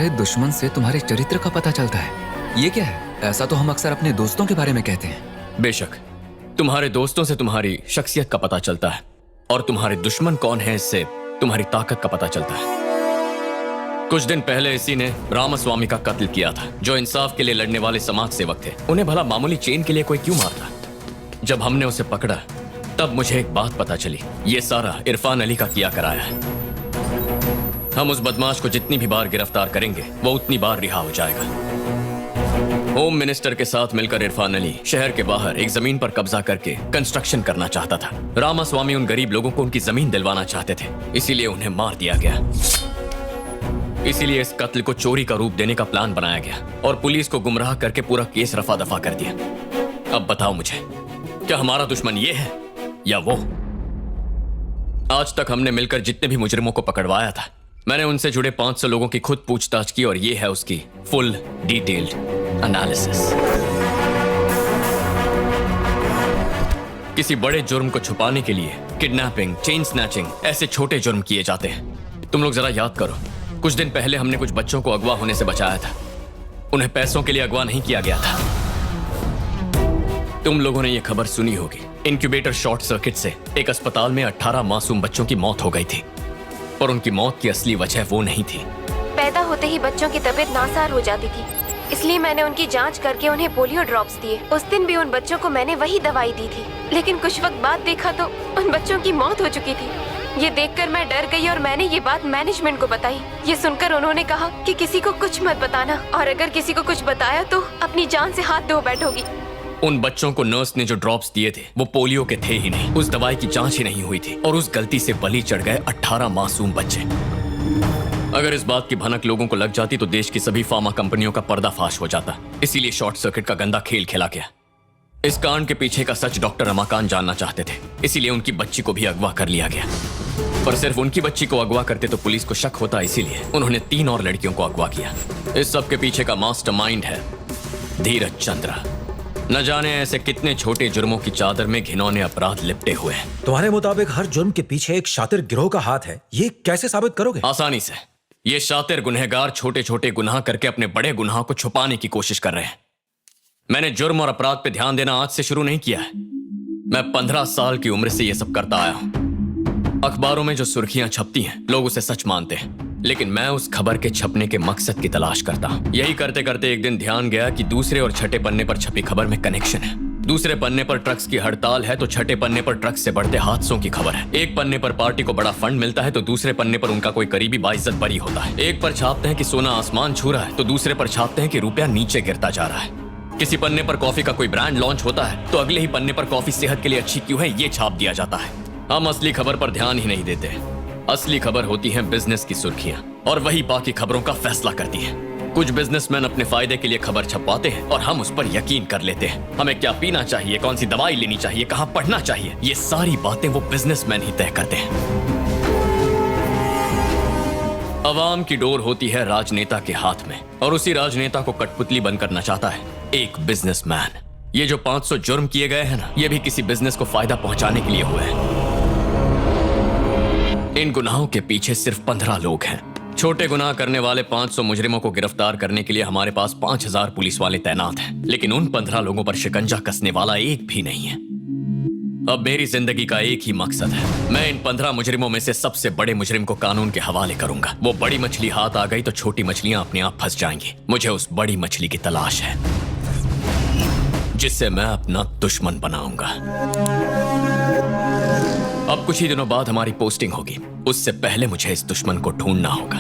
तुम्हारे दुश्मन से तुम्हारे चरित्र का पता चलता है। ये क्या है? ऐसा तो हम अक्सर अपने दोस्तों के बारे में कहते हैं। बेशक, तुम्हारे दोस्तों से तुम्हारी शख्सियत का पता चलता है, और तुम्हारे दुश्मन कौन है इससे तुम्हारी ताकत का पता चलता है। कुछ दिन पहले इसी ने रामास्वामी का कत्ल किया था, जो इंसाफ के लिए लड़ने वाले समाज सेवक थे। उन्हें भला मामूली चेन के लिए कोई क्यों मारता? जब हमने उसे पकड़ा तब मुझे एक बात पता चली, ये सारा इरफान अली का किया कराया है। हम उस बदमाश को जितनी भी बार गिरफ्तार करेंगे वो उतनी बार रिहा हो जाएगा। होम मिनिस्टर के साथ मिलकर इरफान अली शहर के बाहर एक जमीन पर कब्जा करके कंस्ट्रक्शन करना चाहता था। रामास्वामी उन गरीब लोगों को उनकी जमीन दिलवाना चाहते थे, इसीलिए उन्हें मार दिया गया। इसीलिए इस कत्ल को चोरी का रूप देने का प्लान बनाया गया और पुलिस को गुमराह करके पूरा केस रफा दफा कर दिया। अब बताओ मुझे, क्या हमारा दुश्मन ये है या वो? आज तक हमने मिलकर जितने भी मुजरिमों को पकड़वाया था, मैंने उनसे जुड़े 500 लोगों की खुद पूछताछ की और ये है उसकी फुल डिटेल्ड एनालिसिस। किसी बड़े जुर्म को छुपाने के लिए किडनैपिंग, चेन स्नैचिंग ऐसे छोटे जुर्म किए जाते हैं। तुम लोग जरा याद करो, कुछ दिन पहले हमने कुछ बच्चों को अगवा होने से बचाया था। उन्हें पैसों के लिए अगवा नहीं किया गया था। तुम लोगों ने यह खबर सुनी होगी, इंक्यूबेटर शॉर्ट सर्किट से एक अस्पताल में 18 मासूम बच्चों की मौत हो गई थी, पर उनकी मौत की असली वजह वो नहीं थी। पैदा होते ही बच्चों की तबीयत नासार हो जाती थी, इसलिए मैंने उनकी जांच करके उन्हें पोलियो ड्रॉप्स दिए। उस दिन भी उन बच्चों को मैंने वही दवाई दी थी, लेकिन कुछ वक्त बाद देखा तो उन बच्चों की मौत हो चुकी थी। ये देखकर मैं डर गई और मैंने ये बात मैनेजमेंट को बताई। ये सुनकर उन्होंने कहा कि किसी को कुछ मत बताना, और अगर किसी को कुछ बताया तो अपनी जान से हाथ धो बैठोगी। उन बच्चों को नर्स ने जो ड्रॉप्स दिए थे वो पोलियो के थे ही नहीं, उस दवाई की जांच ही नहीं हुई थी, और उस गलती से बलि चढ़ गए 18 मासूम बच्चे। अगर इस बात की भनक लोगों को लग जाती तो देश की सभी फार्मा कंपनियों का पर्दाफाश हो जाता। इसीलिए शॉर्ट सर्किट का गंदा खेल खेला गया। इस कांड के पीछे का सच डॉक्टर रमाकांत जानना चाहते थे, इसीलिए उनकी बच्ची को भी अगवा कर लिया गया। पर सिर्फ उनकी बच्ची को अगवा करते तो पुलिस को शक होता, इसीलिए उन्होंने 3 और लड़कियों को अगवा किया। इस सब के पीछे का मास्टरमाइंड है धीरज चंद्रा। न जाने ऐसे कितने छोटे जुर्मों की चादर में घिनौने अपराध लिपटे हुए हैं। तुम्हारे मुताबिक हर जुर्म के पीछे एक शातिर गिरोह का हाथ है, ये कैसे साबित करोगे? आसानी से। ये शातिर गुनहगार छोटे छोटे गुनाह करके अपने बड़े गुनाह को छुपाने की कोशिश कर रहे हैं। मैंने जुर्म और अपराध पे ध्यान देना आज से शुरू नहीं किया है। मैं 15 साल की उम्र से ये सब करता आया हूं। अखबारों में जो सुर्खियां छपती हैं लोग उसे सच मानते हैं, लेकिन मैं उस खबर के छपने के मकसद की तलाश करता हूं। यही करते करते एक दिन ध्यान गया कि दूसरे और छठे पन्ने पर छपी खबर में कनेक्शन है। दूसरे पन्ने पर ट्रक्स की हड़ताल है तो छठे पन्ने पर ट्रक से बढ़ते हादसों की खबर है। एक पन्ने पर पार्टी को बड़ा फंड मिलता है तो दूसरे पन्ने पर उनका कोई करीबी बाइज्जत बरी होता है। एक पर छापते हैं कि सोना आसमान छू रहा है तो दूसरे पर छापते हैं कि रुपया नीचे गिरता जा रहा है। किसी पन्ने पर कॉफी का कोई ब्रांड लॉन्च होता है तो अगले ही पन्ने पर कॉफी सेहत के लिए अच्छी क्यों है ये छाप दिया जाता है। हम असली खबर पर ध्यान ही नहीं देते। असली खबर होती है बिजनेस की सुर्खियां, और वही बाकी खबरों का फैसला करती है। कुछ बिजनेसमैन अपने फायदे के लिए खबर छपवाते हैं और हम उस पर यकीन कर लेते हैं। हमें क्या पीना चाहिए, कौन सी दवाई लेनी चाहिए, कहां पढ़ना चाहिए, ये सारी बातें वो बिजनेसमैन ही तय करते हैं। अवाम की डोर होती है राजनेता के हाथ में, और उसी राजनेता को कठपुतली बनकर नचाता है एक बिजनेसमैन। ये जो 500 जुर्म किए गए हैं ना, ये भी किसी बिजनेस को फायदा पहुंचाने के लिए हुए हैं। इन गुनाहों के पीछे सिर्फ 15 लोग हैं। छोटे गुनाह करने वाले 500 मुजरिमों को गिरफ्तार करने के लिए हमारे पास 5000 पुलिस वाले तैनात हैं, लेकिन उन 15 लोगों पर शिकंजा कसने वाला एक भी नहीं है। अब मेरी जिंदगी का एक ही मकसद है, मैं इन 15 मुजरिमों में से सबसे बड़े मुजरिम को कानून के हवाले करूंगा। वो बड़ी मछली हाथ आ गई तो छोटी मछलियां अपने आप फंस जाएंगी। मुझे उस बड़ी मछली की तलाश है जिससे मैं अपना दुश्मन बनाऊंगा। अब कुछ ही दिनों बाद हमारी पोस्टिंग होगी, उससे पहले मुझे इस दुश्मन को ढूंढना होगा।